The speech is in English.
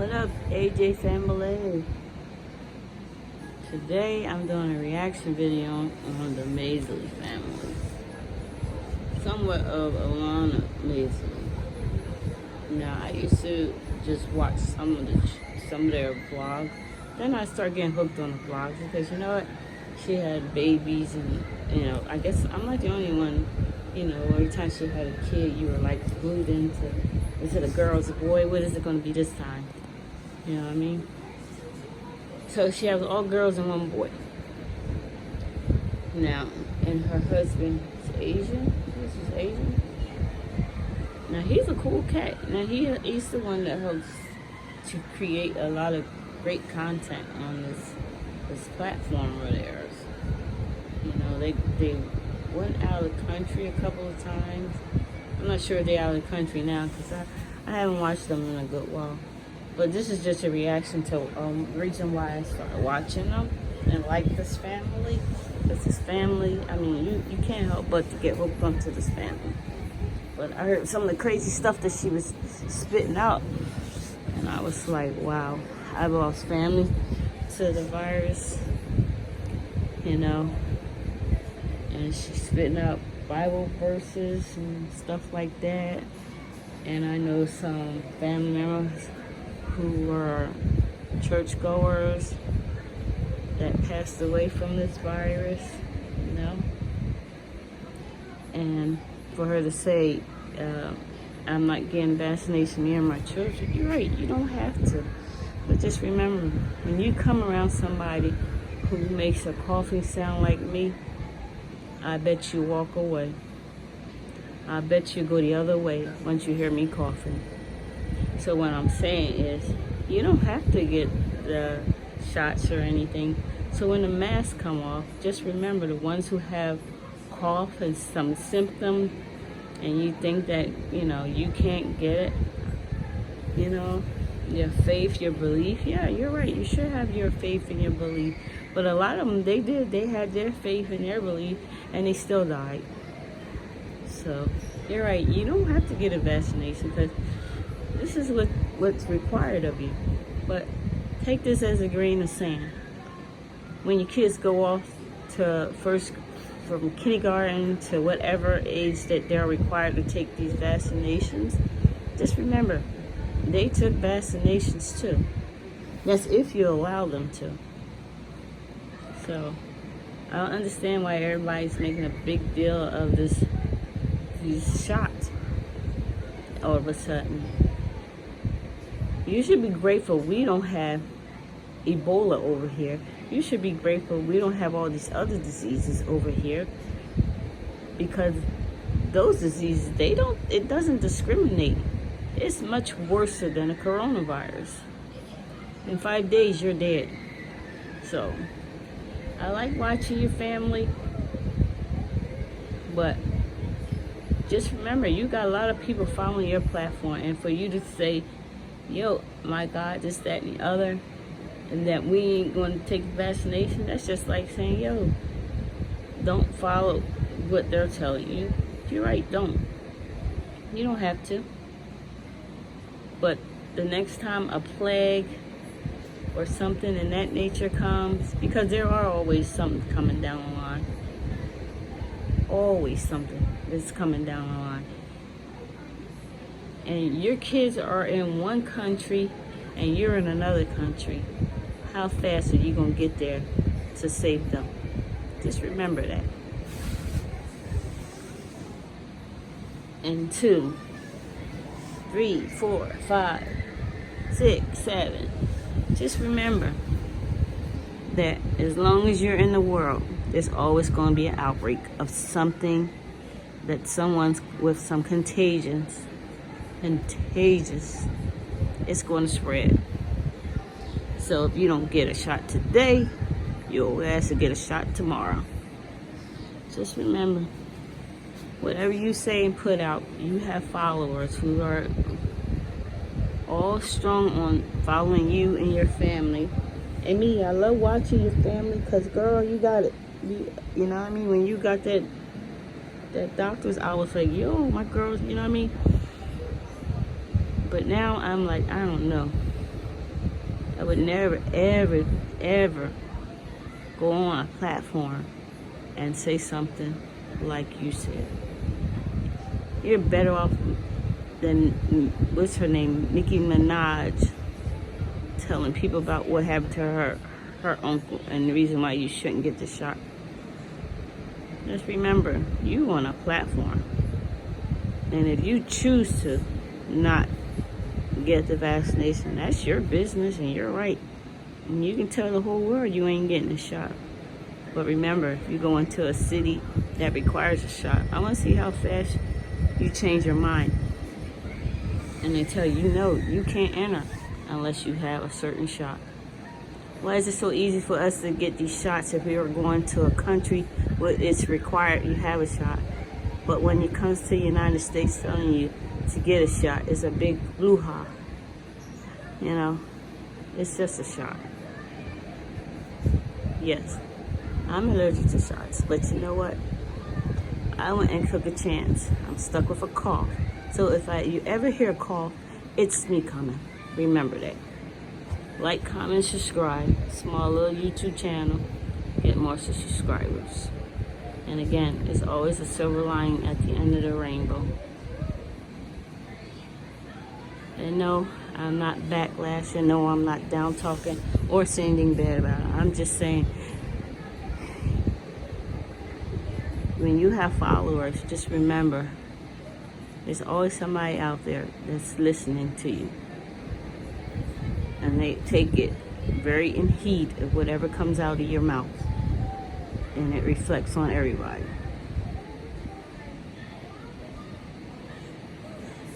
What up, AJ family? Today I'm doing a reaction video on the Mazelee family. Somewhat of Alena Mazelee. Now I used to just watch some of their vlogs. Then I started getting hooked on the vlogs because you know what? She had babies and I guess I'm not the only one. Every time she had a kid, you were like glued into the girl's a boy. What is it going to be this time? You know what I mean? So she has all girls and one boy. Now, and her husband is Asian. This is Asian. Now he's a cool cat. Now he's the one that helps to create a lot of great content on this platform of theirs. They went out of the country a couple of times. I'm not sure if they're out of the country now because I haven't watched them in a good while. But this is just a reaction to reason why I started watching them and like this family. Because this family, I mean, you can't help but to get hooked onto this family. But I heard some of the crazy stuff that she was spitting out. And I was like, wow, I've lost family to the virus, And she's spitting out Bible verses and stuff like that. And I know some family members who were churchgoers that passed away from this virus, And for her to say, I'm not getting vaccination near my children, you're right, you don't have to. But just remember, when you come around somebody who makes a coughing sound like me, I bet you walk away. I bet you go the other way once you hear me coughing. So what I'm saying is, you don't have to get the shots or anything. So when the masks come off, just remember the ones who have cough and some symptoms, and you think that, you can't get it, your faith, your belief. Yeah, you're right. You should have your faith and your belief. But a lot of them, they had their faith and their belief, and they still died. So you're right. You don't have to get a vaccination because this is what's required of you. But take this as a grain of sand. When your kids go off to from kindergarten to whatever age that they're required to take these vaccinations, just remember, they took vaccinations too. That's if you allow them to. So I don't understand why everybody's making a big deal of these shots all of a sudden. You should be grateful we don't have Ebola over here. You should be grateful we don't have all these other diseases over here, because those diseases, it doesn't discriminate. It's much worse than a coronavirus. In 5 days, you're dead. So I like watching your family, but just remember, you got a lot of people following your platform, and for you to say, yo, my God, this, that, and the other, and that we ain't going to take the vaccination, that's just like saying, yo, don't follow what they're telling you. You're right, don't. You don't have to. But the next time a plague or something in that nature comes, because there are always something coming down the line. Always something is coming down the line. And your kids are in one country and you're in another country. How fast are you going to get there to save them? Just remember that. And 2, 3, 4, 5, 6, 7. Just remember that as long as you're in the world, there's always going to be an outbreak of something that someone's with some contagious, it's going to spread. So if you don't get a shot today, you'll have to get a shot tomorrow. Just remember, whatever you say and put out, you have followers who are all strong on following you and your family. And me, I love watching your family because, girl, you got it. You know what I mean? When you got that doctor's, I was like, yo, my girls, you know what I mean? But now I'm like, I don't know. I would never, ever, ever go on a platform and say something like you said. You're better off than, what's her name, Nicki Minaj, telling people about what happened to her uncle and the reason why you shouldn't get the shot. Just remember, you on a platform. And if you choose to not get the vaccination, that's your business and you're right. And you can tell the whole world you ain't getting a shot. But remember, if you go into a city that requires a shot, I want to see how fast you change your mind. And they tell you, no, you can't enter unless you have a certain shot. Why is it so easy for us to get these shots if we were going to a country where it's required you have a shot? But when it comes to the United States telling you to get a shot, it's a big brouhaha. You know, it's just a shot. Yes, I'm allergic to shots, but you know what? I went and took a chance. I'm stuck with a cough. So if you ever hear a cough, it's me coming. Remember that. Like, comment, subscribe. Small little YouTube channel. Get more subscribers. And again, there's always a silver lining at the end of the rainbow. And no, I'm not backlashing. No, I'm not down talking or saying anything bad about it. I'm just saying, when you have followers, just remember, there's always somebody out there that's listening to you. And they take it very in heed of whatever comes out of your mouth. And it reflects on everybody.